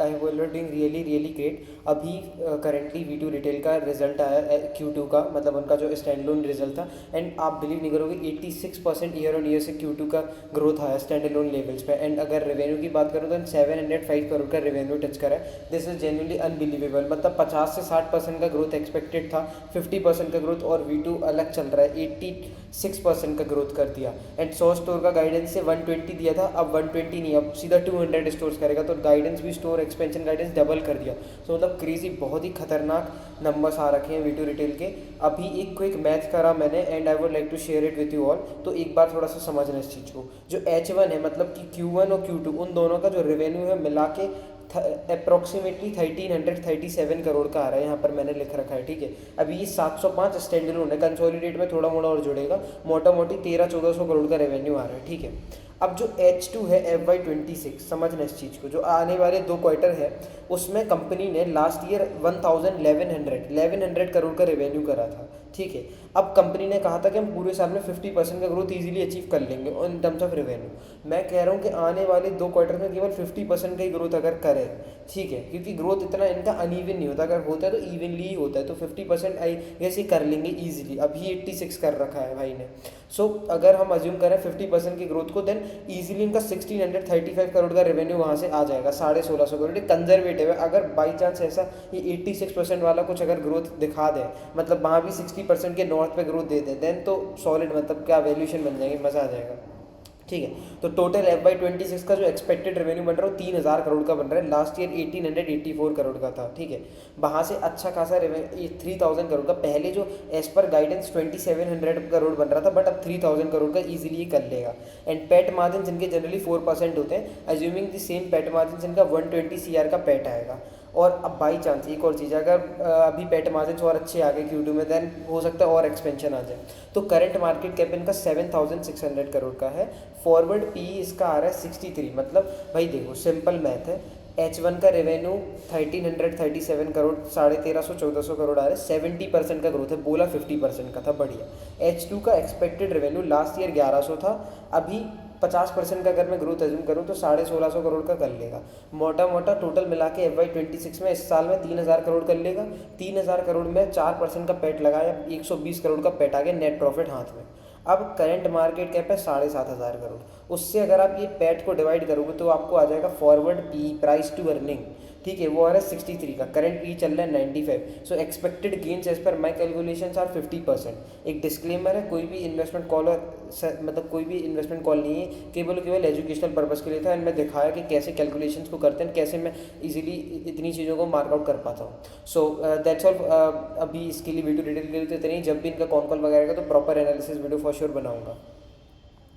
I have doing really really great. अभी currently V2 retail का result आया Q2 का, मतलब उनका जो स्टैंड लोन रिजल्ट था, एंड आप बिलीव नहीं करोगे 86% ईयर ऑन ईयर से Q2 का ग्रोथ आया स्टैंड लोन लेवल्स पे। एंड अगर रेवेन्यू की बात करूँ तो 705 करोड़ का रेवेन्यू टच करा है। This is genuinely unbelievable. मतलब 50 से 60% का ग्रोथ एक्सपेक्टेड था, 50% का ग्रोथ, और V2 अलग चल रहा है 86% का ग्रोथ कर दिया। एंड 100 स्टोर का गाइडेंस से 120 दिया था, अब 120 नहीं, अब सीधा 200 स्टोर्स करेगा। तो गाइडेंस भी, स्टोर एक्सपेंशन गाइडेंस डबल कर दिया। तो मतलब क्रेजी, बहुत ही खतरनाक नंबर्स आ रखे हैं V2 रिटेल के। अभी एक क्विक मैथ करा मैंने and I would like to share it with you all. तो एक बार थोड़ा सा समझना इस चीज़ को। जो H1 है, मतलब कि Q1 और Q2 उन दोनों का जो रेवेन्यू है मिला के अप्रॉक्सीमेटली 1337 करोड़ का आ रहा है। यहाँ पर मैंने लिख रखा है, ठीक है। अभी ये 705 स्टैंड लोन है, कंसोलिडेट में थोड़ा मोड़ा और जुड़ेगा, मोटा मोटी 1300-1400 करोड़ का रेवेन्यू आ रहा है, ठीक है। अब जो H2 है FY26, समझना इस चीज़ को, जो आने वाले 2 क्वार्टर है उसमें कंपनी ने लास्ट ईयर 1100 करोड़ का रेवेन्यू करा था, ठीक है। अब कंपनी ने कहा था कि हम पूरे साल में 50% का ग्रोथ इजीली अचीव कर लेंगे इन टर्म्स ऑफ रेवेन्यू। मैं कह रहा हूँ कि आने वाले 2 क्वार्टर में केवल 50% का ही ग्रोथ अगर करे, ठीक है, क्योंकि ग्रोथ इतना इनका अनइवन नहीं होता, अगर होता है तो इवनली ही होता है। तो 50% आई गेस ये कर लेंगे ईजिली। अभी 86 कर रखा है भाई ने। सो अगर हम अज्यूम करें 50% की ग्रोथ को, देन ईजिली इनका 1635 करोड़ का रेवेन्यू वहाँ से आ जाएगा, 1650 करोड़। कंजर्वेटिव है, अगर बाई चांस ऐसा ये 86% वाला कुछ अगर ग्रोथ दिखा दे, मतलब वहाँ भी 60% के नॉर्थ पे ग्रोथ दे दे, देन तो सॉलिड, मतलब क्या वैल्यूशन बन जाएगी, मज़ा आ जाएगा, ठीक है। तो टोटल FY26 का जो एक्सपेक्टेड रेवेन्यू बन रहा है वो 3000 करोड़ का बन रहा है। लास्ट ईयर 1884 करोड़ का था, ठीक है। वहाँ से अच्छा खासा रेवेन्यू 3000 करोड़ का, पहले जो एज पर गाइडेंस 2700 करोड़ बन रहा था, बट अब 3000 करोड़ का इजीली कर लेगा। एंड पैट मार्जिन इनके जनरली 4% होते हैं, assuming the same PAT margin इनका 120 CR का पैट आएगा। और अब बाई चांस एक और चीज़, अगर अभी पैट मार्जिन और अच्छे आ गए Q2 में, देन हो सकता है और एक्सपेंशन आ जाए। तो करंट मार्केट कैप इनका 7600 करोड़ का है। फॉरवर्ड पी इसका आ रहा है 63। मतलब भाई देखो, सिंपल मैथ है, H1 का रेवेन्यू 1337 करोड़, 1350-1400 करोड़ आ रहा है, 70% का ग्रोथ है, बोला 50% का था, बढ़िया। H2 का एक्सपेक्टेड रेवेन्यू लास्ट ईयर 1100 था, अभी 50% का अगर मैं ग्रोथ एज्यूम करूँ तो 1650 करोड़ का कर लेगा। मोटा मोटा टोटल मिला के FY26 में इस साल में 3000 करोड़ कर लेगा। 3000 करोड़ में 4% का पैट लगाया, 120 करोड़ का पैट आ गया, नेट प्रॉफिट हाथ में। अब करंट मार्केट कैप है 7500 करोड़, उससे अगर आप ये पैट को डिवाइड करोगे तो आपको आ जाएगा forward P, price to earning, ठीक है, वो आ रहा है 63 का, करंट पी चल रहा है 95। सो expected gains as per my calculations are 50%। एक डिस्क्लेमर है, कोई भी इन्वेस्टमेंट कॉल और मतलब कोई भी इन्वेस्टमेंट कॉल नहीं है, केवल एजुकेशनल पर्पज़ के लिए था। एंड मैं दिखाया कि कैसे कैलकुलेशंस को करते हैं, कैसे मैं इजीली इतनी चीज़ों को मार्कआउट कर पाता हूँ। So that's all. अभी इसके लिए वीडियो डिटेल के लिए तो इतनी ही, जब भी इनका कॉन कॉल वगैरह का तो proper analysis video for sure बनाऊंगा।